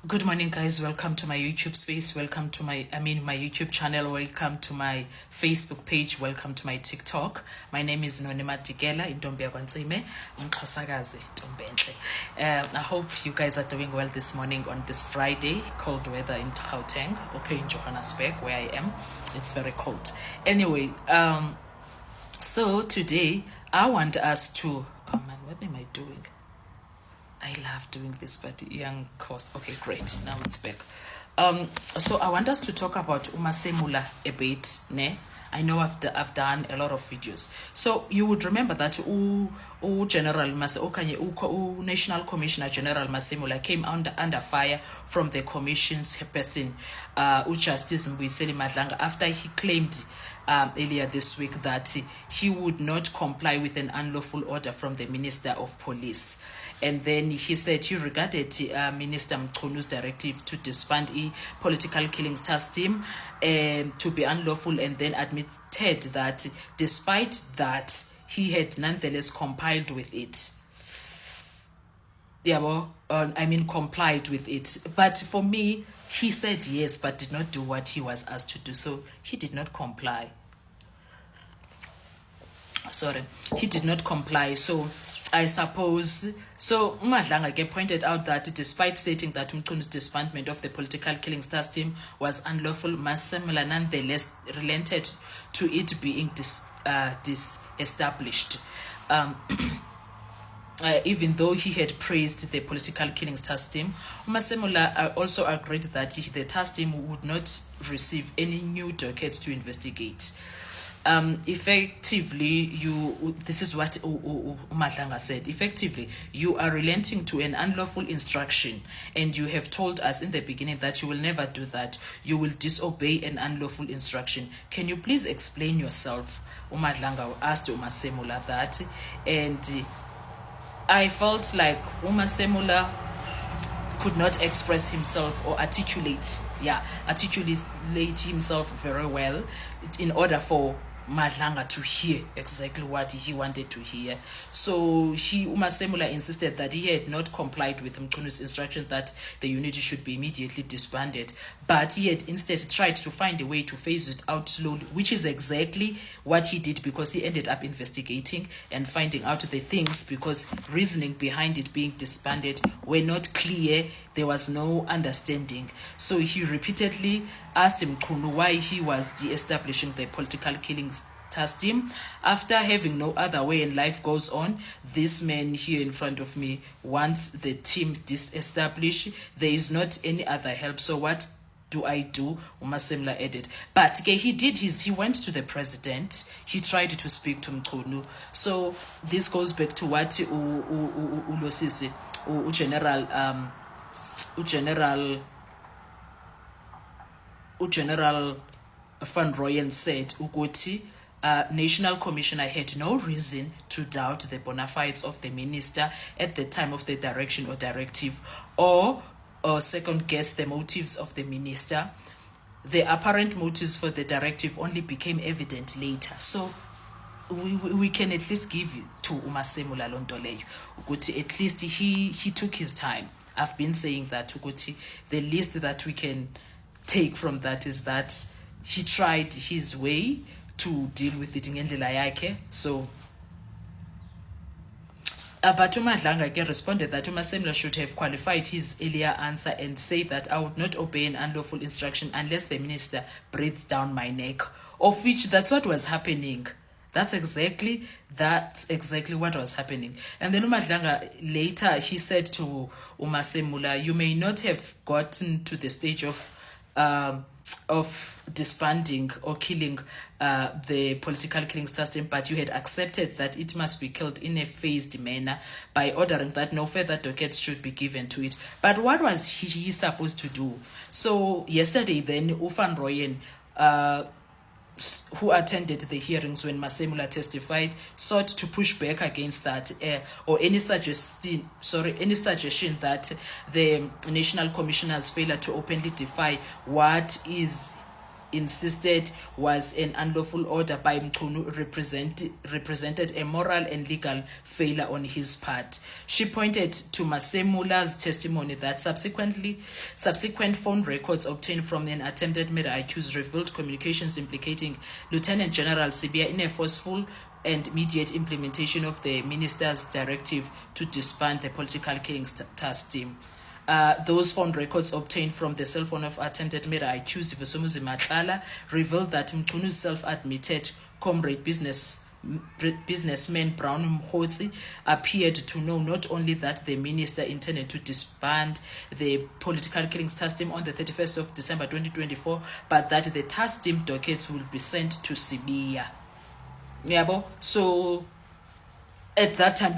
Good morning, guys. Welcome to my YouTube space. Welcome to my YouTube channel. Welcome to my Facebook page. Welcome to my TikTok. My name is Nonema Tigela Intombi Yakwantsime Mxhosakazi Ntombenhle. I hope you guys are doing well this morning on this Friday. Cold weather in Gauteng, okay, in Johannesburg where I am. It's very cold. Anyway, so today I want us to. Oh man, what am I doing? I love doing this, but young cost. Okay, great. Now it's back. So I want us to talk about uMasemula a bit, ne? I know I've done a lot of videos. So you would remember that General National Commissioner General Masemula came under fire from the commission's person, Justice Mbuyiseni Madlanga, after he claimed earlier this week that he would not comply with an unlawful order from the Minister of Police. And then he said he regarded Minister Mchunu's directive to disband a political killings task team to be unlawful, and then admitted that despite that, he had nonetheless complied with it. Complied with it. But for me, he said yes, but did not do what he was asked to do. So he did not comply. He did not comply. So I suppose, so Madlanga pointed out that despite stating that Mchunu's disbandment of the political killings task team was unlawful, Masemula nonetheless relented to it being disestablished. Even though he had praised the political killings task team, Masemula also agreed that the task team would not receive any new dockets to investigate. Effectively, this is what Madlanga said. Effectively, you are relenting to an unlawful instruction, and you have told us in the beginning that you will never do that. You will disobey an unlawful instruction. Can you please explain yourself? Madlanga asked Masemula that, and I felt like Masemula could not express himself or articulate himself very well in order for Madlanga to hear exactly what he wanted to hear. So Masemula insisted that he had not complied with Mchunu's instruction that the unit should be immediately disbanded, but he had instead tried to find a way to phase it out slowly, which is exactly what he did, because he ended up investigating and finding out the things, because reasoning behind it being disbanded were not clear. There was no understanding. So he repeatedly asked Mchunu why he was de-establishing the political killings task team. After having no other way and life goes on, this man here in front of me wants the team disestablished. There is not any other help. So what do I do? Masemula added. But he went to the president. He tried to speak to Mchunu. So this goes back to what General Van Rooyen said, Uguti, National Commissioner had no reason to doubt the bona fides of the minister at the time of the direction or directive, or second guess the motives of the minister. The apparent motives for the directive only became evident later. So we can at least give it to Masemula Londoleyo. Uguti, at least he took his time. I've been saying that Uguti, the least that we can take from that is that he tried his way to deal with it ngendlela yakhe. So but Madlanga responded that Masemula should have qualified his earlier answer and say that I would not obey an unlawful instruction unless the minister breathes down my neck, of which that's what was happening. That's exactly what was happening. And then Madlanga later, he said to Masemula, you may not have gotten to the stage of disbanding or killing the political killings task team, but you had accepted that it must be killed in a phased manner by ordering that no further dockets should be given to it. But what was he supposed to do? So yesterday then, Van Rooyen, who attended the hearings when Masemula testified, sought to push back against that, or any suggestion that the National Commissioner's failure to openly defy what is insisted was an unlawful order by Mchunu represented a moral and legal failure on his part. She pointed to Masemula's testimony that subsequent phone records obtained from an attempted murder accused revealed communications implicating Lieutenant General Sibiya in a forceful and immediate implementation of the minister's directive to disband the political killing task team. Those phone records obtained from the cell phone of attempted murder accused Vusumuzi Matlala revealed that Mchunu's self-admitted comrade businessman Brown Mkhotsi appeared to know not only that the minister intended to disband the political killings task team on the 31st of December 2024, but that the task team dockets will be sent to Sibiya. Yabo, so at that time,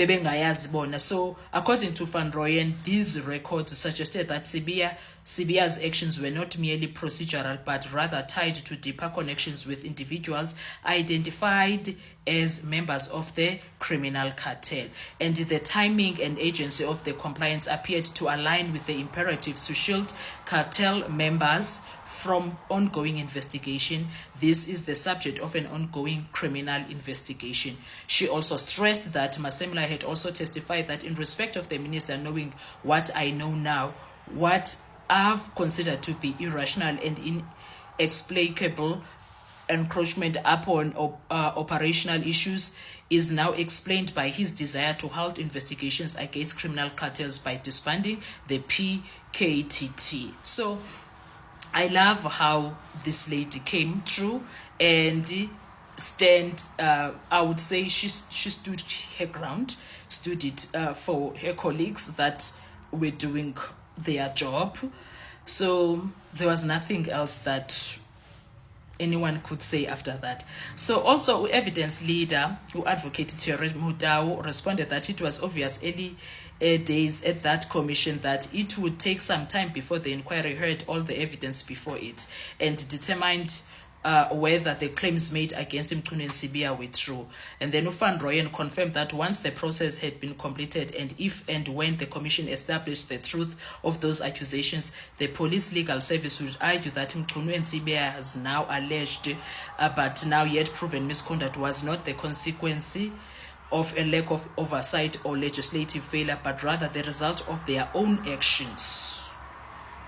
so according to Van Rooyen, these records suggested that Sibiya's actions were not merely procedural, but rather tied to deeper connections with individuals identified as members of the criminal cartel. And the timing and agency of the compliance appeared to align with the imperatives to shield cartel members from ongoing investigation. This is the subject of an ongoing criminal investigation. She also stressed that Masemula had also testified that in respect of the minister knowing what I know now, what I've considered to be irrational and inexplicable encroachment upon operational issues is now explained by his desire to halt investigations against criminal cartels by disbanding the PKTT. So I love how this lady came through and I would say she stood her ground, stood it for her colleagues that were doing their job. So there was nothing else that anyone could say after that. So also evidence leader who advocated Thierry Mudau responded that it was obvious early days at that commission that it would take some time before the inquiry heard all the evidence before it and determined whether the claims made against Mchunu and Sibiya were true. And then Van Rooyen confirmed that once the process had been completed and if and when the commission established the truth of those accusations, the police legal service would argue that Mchunu and Sibiya has now alleged but now yet proven misconduct was not the consequence of a lack of oversight or legislative failure, but rather the result of their own actions.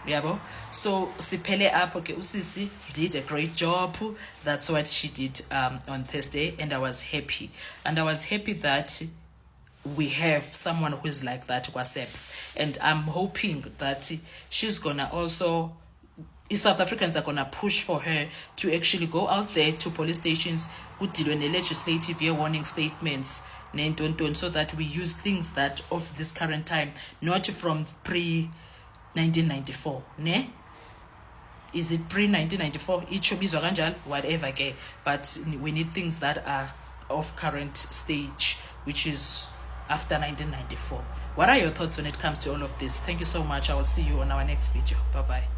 Yabo. So Sipele Apoke Usisi did a great job. That's what she did on Thursday, and I was happy. And I was happy that we have someone who is like that, Waseps. And I'm hoping that she's gonna also, South Africans are gonna push for her to actually go out there to police stations who deal in legislative year warning statements, so that we use things that of this current time, not from pre-1994, ne? Is it pre-1994? It should be whatever, okay? But we need things that are of current stage, which is after 1994. What are your thoughts when it comes to all of this? Thank you so much. I will see you on our next video. Bye-bye.